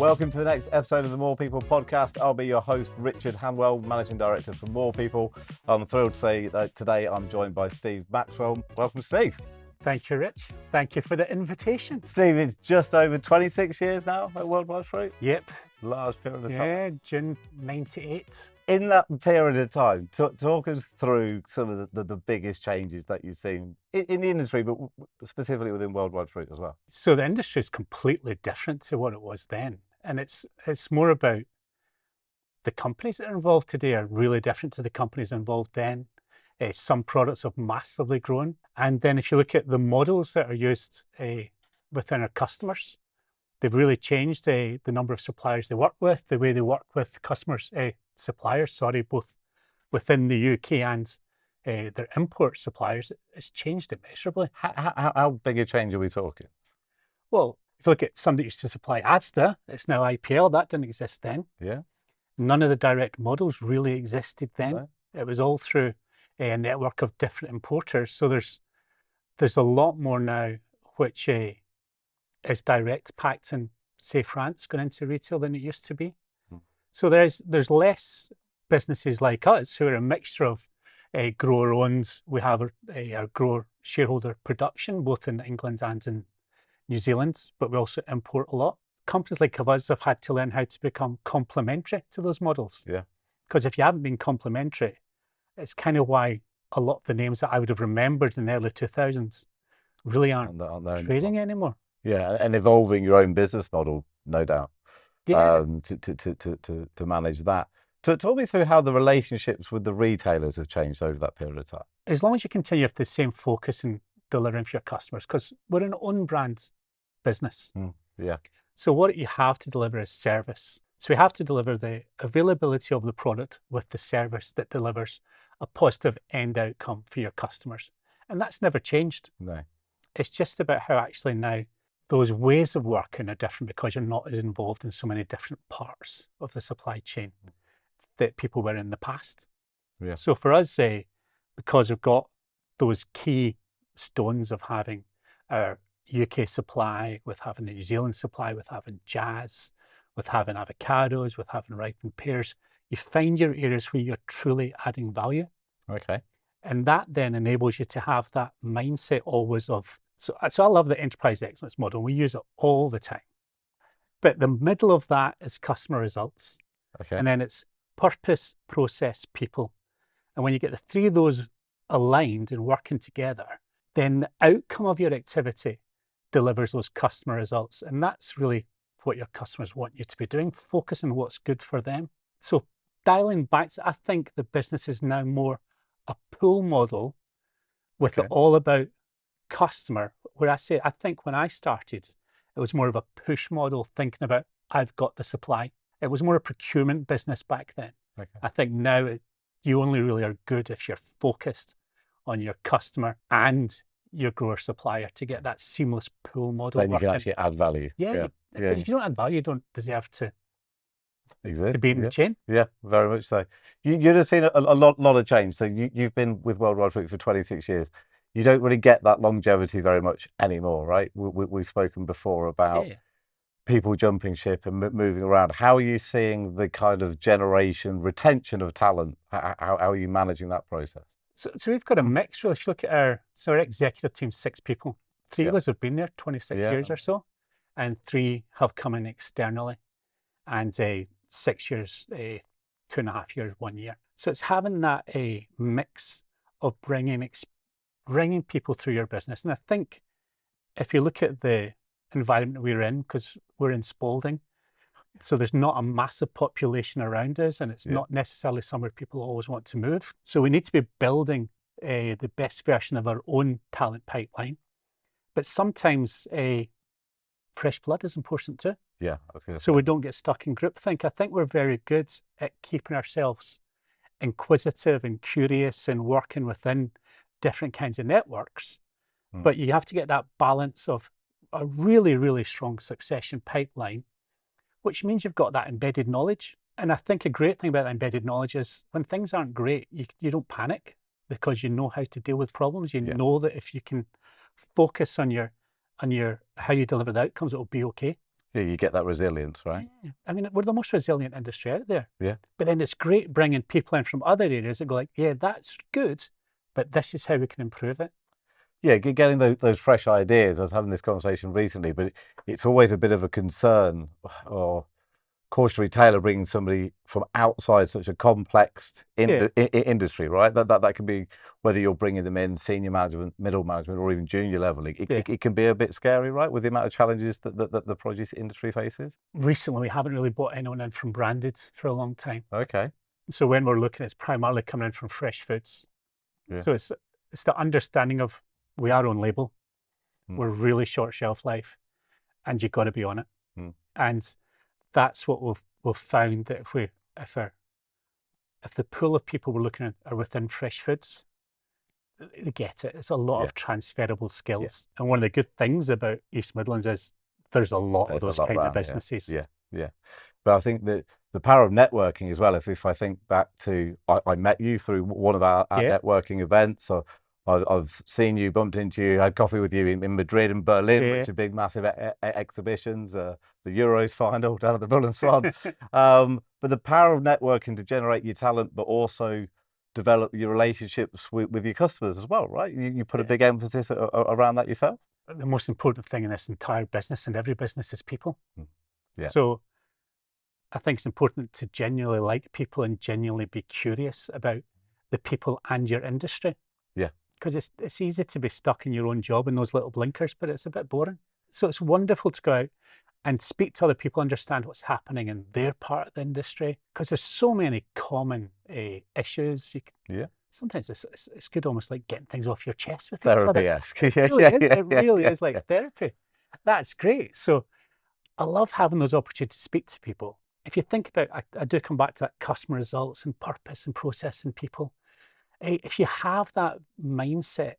Welcome to the next episode of the More People podcast. I'll be your host, Richard Hanwell, Managing Director for More People. I'm thrilled to say that today I'm joined by Steve Maxwell. Welcome, Steve. Thank you, Rich. Thank you for the invitation. Steve, it's just over 26 years now at Worldwide Fruit. Yep. Large period of time. Yeah, June 98. In that period of time, talk us through some of the biggest changes that you've seen in the industry, but specifically within Worldwide Fruit as well. So the industry is completely different to what it was then. And it's more about the companies that are involved today are really different to the companies involved then. Some products have massively grown. And then if you look at the models that are used within our customers, they've really changed the number of suppliers they work with, the way they work with suppliers, both within the UK and their import suppliers. It's changed immeasurably. How big a change are we talking? Well, if you look at somebody that used to supply Asda, it's now IPL. That didn't exist then. Yeah. None of the direct models really existed then. Right. It was all through a network of different importers. So there's a lot more now which is direct packed in, say, France going into retail than it used to be. So there's less businesses like us who are a mixture of grower-owned. We have our grower shareholder production, both in England and in New Zealand, but we also import a lot. Companies like us have had to learn how to become complementary to those models. Yeah. Because if you haven't been complementary, it's kind of why a lot of the names that I would have remembered in the early 2000s really aren't trading anymore. Yeah, and evolving your own business model, no doubt. Yeah. To manage that. Talk me through how the relationships with the retailers have changed over that period of time. As long as you continue with the same focus in delivering for your customers, because we're an own brand business. Yeah. So what you have to deliver is service. So we have to deliver the availability of the product with the service that delivers a positive end outcome for your customers. And that's never changed. No. It's just about how actually now those ways of working are different because you're not as involved in so many different parts of the supply chain that people were in the past. Yeah. So for us, because we've got those key stones of having our UK supply, with having the New Zealand supply, with having jazz, with having avocados, with having ripened pears, you find your areas where you're truly adding value. Okay. And that then enables you to have that mindset always of, so I love the enterprise excellence model. We use it all the time. But the middle of that is customer results. Okay. And then it's purpose, process, people. And when you get the three of those aligned and working together, then the outcome of your activity delivers those customer results. And that's really what your customers want you to be doing, focus on what's good for them. So dialing back, I think the business is now more a pull model with it all about customer, where I think when I started, it was more of a push model, thinking about, I've got the supply. It was more a procurement business back then. Okay. I think now you only really are good if you're focused on your customer and your grower supplier to get that seamless pull model. Then you can actually add value. Yeah. Because if you don't add value, you don't deserve to exist, to be in the chain. Yeah, very much so. You'd have seen a lot of change. So you've been with Worldwide Fruit for 26 years. You don't really get that longevity very much anymore, right? We've spoken before about people jumping ship and moving around. How are you seeing the kind of generation retention of talent? How are you managing that process? So we've got a mix. If you look at our executive team, 6 people. 3 of us have been there 26 years or so, and 3 have come in externally, and 6 years, 2.5 years, 1 year. So it's having that a mix of bringing people through your business. And I think if you look at the environment we're in, because we're in Spalding, so there's not a massive population around us, and it's not necessarily somewhere people always want to move. So we need to be building the best version of our own talent pipeline. But sometimes fresh blood is important too. Yeah. So we don't get stuck in groupthink. I think we're very good at keeping ourselves inquisitive and curious and working within different kinds of networks. But you have to get that balance of a really, really strong succession pipeline, which means you've got that embedded knowledge. And I think a great thing about that embedded knowledge is when things aren't great, you don't panic because you know how to deal with problems. You know that if you can focus on your how you deliver the outcomes, it'll be okay. Yeah, you get that resilience, right? Yeah. I mean, we're the most resilient industry out there. Yeah. But then it's great bringing people in from other areas that go like, yeah, that's good, but this is how we can improve it. Yeah, getting those fresh ideas. I was having this conversation recently, but it's always a bit of a concern or cautionary tale of bringing somebody from outside such a complex industry, right? That can be whether you're bringing them in senior management, middle management, or even junior level. It can be a bit scary, right, with the amount of challenges that the produce industry faces. Recently, we haven't really brought anyone in from branded for a long time. Okay. So when we're looking, it's primarily coming in from fresh foods. Yeah. So it's the understanding of we are on label, we're really short shelf life, and you've got to be on it. And that's what we've found, that if the pool of people we're looking at are within fresh foods, they get it. It's a lot of transferable skills. And one of the good things about East Midlands is there's a lot of those kinds of businesses. Yeah. But I think that the power of networking as well, if I think back to, I met you through one of our networking events. So I've seen you, bumped into you, had coffee with you in Madrid and Berlin, which are big, massive exhibitions, the Euros final down at the Bullenswan. But the power of networking to generate your talent, but also develop your relationships with your customers as well, right? You put a big emphasis around that yourself? The most important thing in this entire business, and every business, is people. Yeah. So I think it's important to genuinely like people and genuinely be curious about the people and your industry. Yeah. Because it's easy to be stuck in your own job in those little blinkers, but it's a bit boring. So it's wonderful to go out and speak to other people, understand what's happening in their part of the industry, because there's so many common issues. Sometimes it's good, almost like getting things off your chest with therapy-esque. It really is like therapy. That's great. So I love having those opportunities to speak to people. If you think about, I do come back to that customer results and purpose and process and people. If you have that mindset,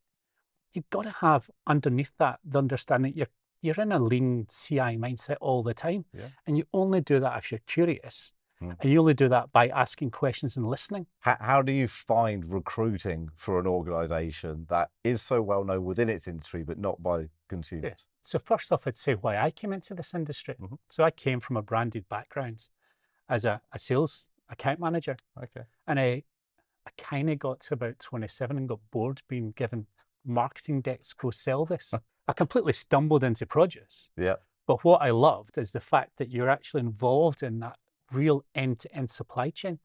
you've got to have underneath that the understanding you're in a lean CI mindset all the time. And you only do that if you're curious. And you only do that by asking questions and listening. How do you find recruiting for an organization that is so well known within its industry, but not by consumers? So first off, I'd say why I came into this industry. So I came from a branded background as a sales account manager. And I kind of got to about 27 and got bored being given marketing decks, go sell this. I completely stumbled into produce. But what I loved is the fact that you're actually involved in that real end-to-end supply chain.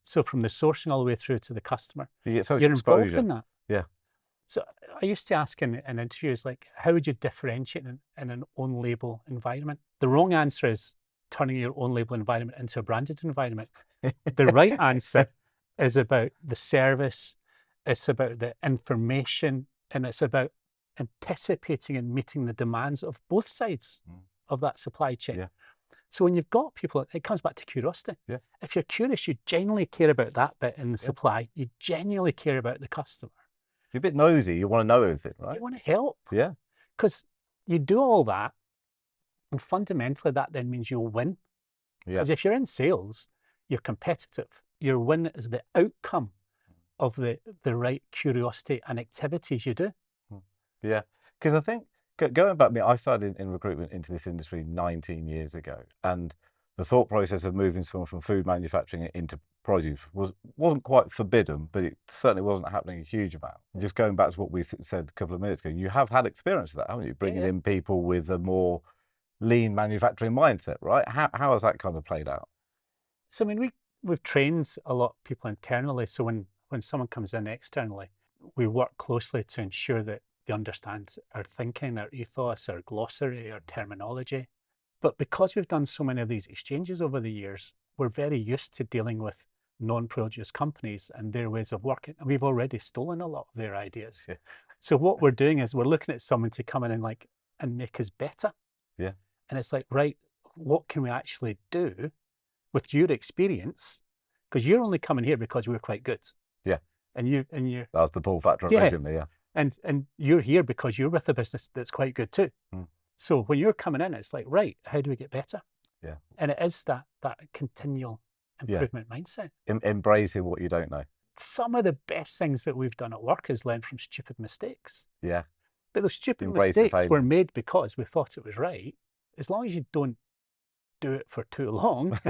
So from the sourcing all the way through to the customer, you're involved in that. So I used to ask in interviews, like, how would you differentiate in an own label environment? The wrong answer is turning your own label environment into a branded environment. The right answer is about the service, it's about the information, and it's about anticipating and meeting the demands of both sides of that supply chain. So when you've got people, it comes back to curiosity. If you're curious, you genuinely care about that bit in the supply. You genuinely care about the customer. You're a bit nosy. You want to know everything, right? You want to help. Because you do all that, and fundamentally that then means you'll win. Because if you're in sales, you're competitive. Your win is the outcome of the right curiosity and activities you do. Because I think, going back, I started in recruitment into this industry 19 years ago, and the thought process of moving someone from food manufacturing into produce wasn't quite forbidden, but it certainly wasn't happening a huge amount. Just going back to what we said a couple of minutes ago, you have had experience of that, haven't you? Bringing in people with a more lean manufacturing mindset, right? How has that kind of played out? So, I mean, we've trained a lot of people internally. So when someone comes in externally, we work closely to ensure that they understand our thinking, our ethos, our glossary, our terminology. But because we've done so many of these exchanges over the years, we're very used to dealing with non-produce companies and their ways of working. And we've already stolen a lot of their ideas. So what we're doing is we're looking at someone to come in and make us better. And it's like, right, what can we actually do with your experience? Because you're only coming here because we're quite good. And you that's the pull factor originally. And you're here because you're with a business that's quite good too. So when you're coming in, it's like, right, how do we get better? And it is that continual improvement mindset. Embracing what you don't know. Some of the best things that we've done at work is learn from stupid mistakes. But those stupid mistakes were made because we thought it was right. as long as you don't do it for too long,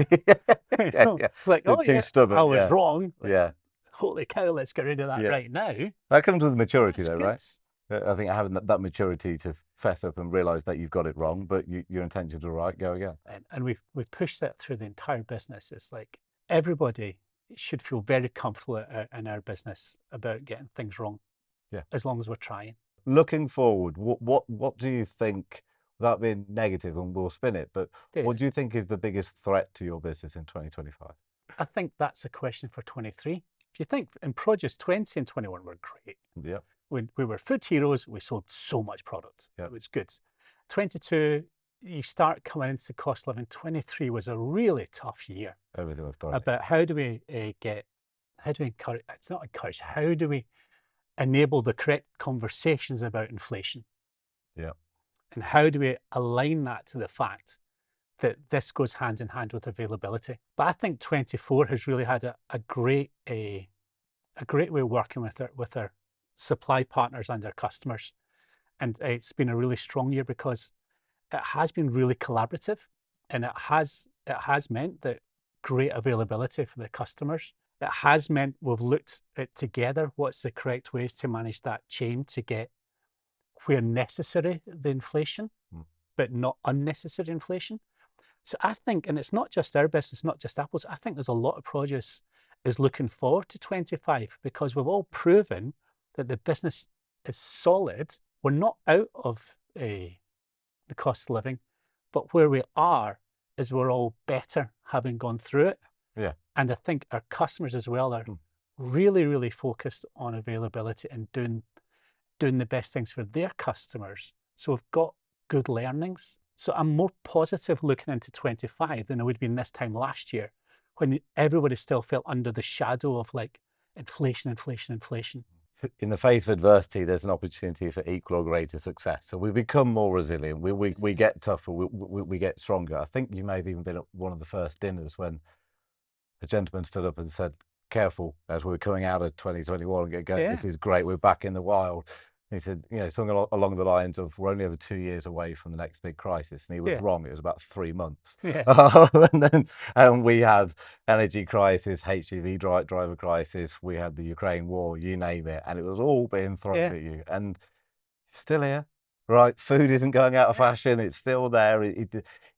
yeah. like, oh too yeah, stubborn, I was wrong. Yeah. Holy cow, let's get rid of that right now. That comes with maturity, That's though, good. right? I think having that maturity to fess up and realize that you've got it wrong, but your intentions are right, go again. And we've pushed that through the entire business. It's like everybody should feel very comfortable in our business about getting things wrong. Yeah. As long as we're trying. Looking forward, what do you think, without being negative, and we'll spin it, but what do you think is the biggest threat to your business in 2025? I think that's a question for 23. If you think in produce, 20 and 21 were great. Yeah. We were food heroes. We sold so much product. Yeah. It was good. 22, you start coming into cost living. 23 was a really tough year. Everything was dark. About how do we encourage, it's not encourage, how do we enable the correct conversations about inflation? Yeah. And how do we align that to the fact that this goes hand in hand with availability? But I think 24 has really had a great way of working with our supply partners and our customers. And it's been a really strong year because it has been really collaborative, and it has meant that great availability for the customers. It has meant we've looked at together what's the correct ways to manage that chain to get where necessary the inflation, but not unnecessary inflation. So I think, and it's not just our business, not just apples, I think there's a lot of produce is looking forward to 25 because we've all proven that the business is solid. We're not out of the cost of living, but where we are is we're all better having gone through it. Yeah. And I think our customers as well are really, really focused on availability and doing the best things for their customers. So we've got good learnings. So I'm more positive looking into 25 than I would have been this time last year, when everybody still felt under the shadow of like inflation. In the face of adversity, there's an opportunity for equal or greater success. So we become more resilient. We get tougher. We get stronger. I think you may have even been at one of the first dinners when the gentleman stood up and said, "Careful," as we were coming out of 2021 and get going. This is great. We're back in the wild. He said, something along the lines of, "We're only over 2 years away from the next big crisis." And he was wrong. It was about 3 months. And we had energy crisis, HGV driver crisis. We had the Ukraine war, you name it. And it was all being thrown at you. And still here, right? Food isn't going out of fashion. It's still there.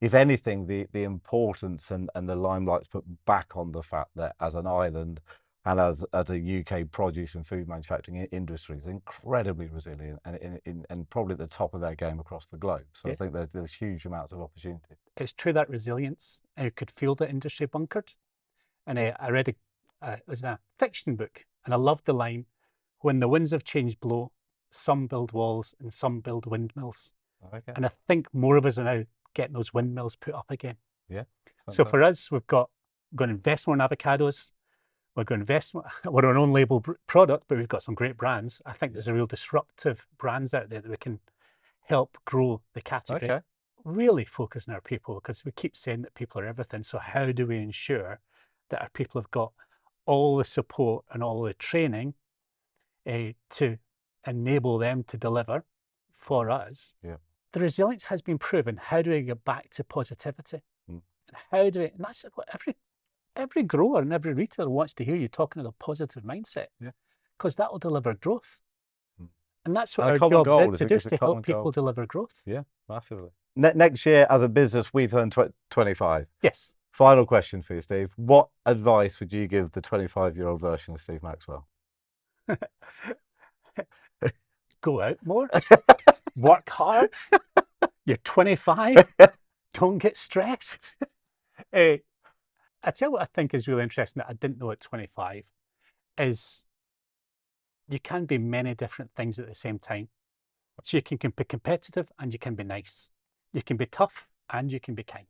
If anything, the importance and the limelight's put back on the fact that as an island, and as a UK produce and food manufacturing industry is incredibly resilient and probably at the top of their game across the globe. So I think there's huge amounts of opportunity. It's true, that resilience. I could feel the industry bunkered. And I read it was a fiction book, and I loved the line, "When the winds of change blow, some build walls and some build windmills." And I think more of us are now getting those windmills put up again. Yeah. So for us, we're going to invest more in avocados. We're going to invest more. We're an own label product, but we've got some great brands. I think there's a real disruptive brands out there that we can help grow the category. Really focus on our people, because we keep saying that people are everything. So how do we ensure that our people have got all the support and all the training to enable them to deliver for us? Yeah. The resilience has been proven. How do we get back to positivity? And how do we, and that's what every grower and every retailer wants to hear, you talking about a positive mindset, because that will deliver growth. And that's what our job is to do, is to help people deliver growth. Yeah, massively. Next year, as a business, we turn 25. Yes. Final question for you, Steve. What advice would you give the 25-year-old version of Steve Maxwell? Go out more. Work hard. You're 25. Don't get stressed. I tell you what I think is really interesting that I didn't know at 25 is you can be many different things at the same time. So you can be competitive and you can be nice. You can be tough and you can be kind.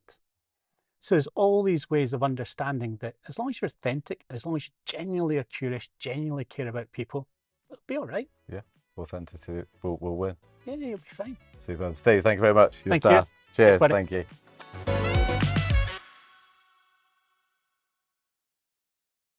So there's all these ways of understanding that as long as you're authentic, as long as you genuinely are curious, genuinely care about people, it'll be all right. Yeah, authenticity will win. Yeah, you'll be fine. Super. Steve, thank you very much. Thank you. Cheers. Thanks, thank you.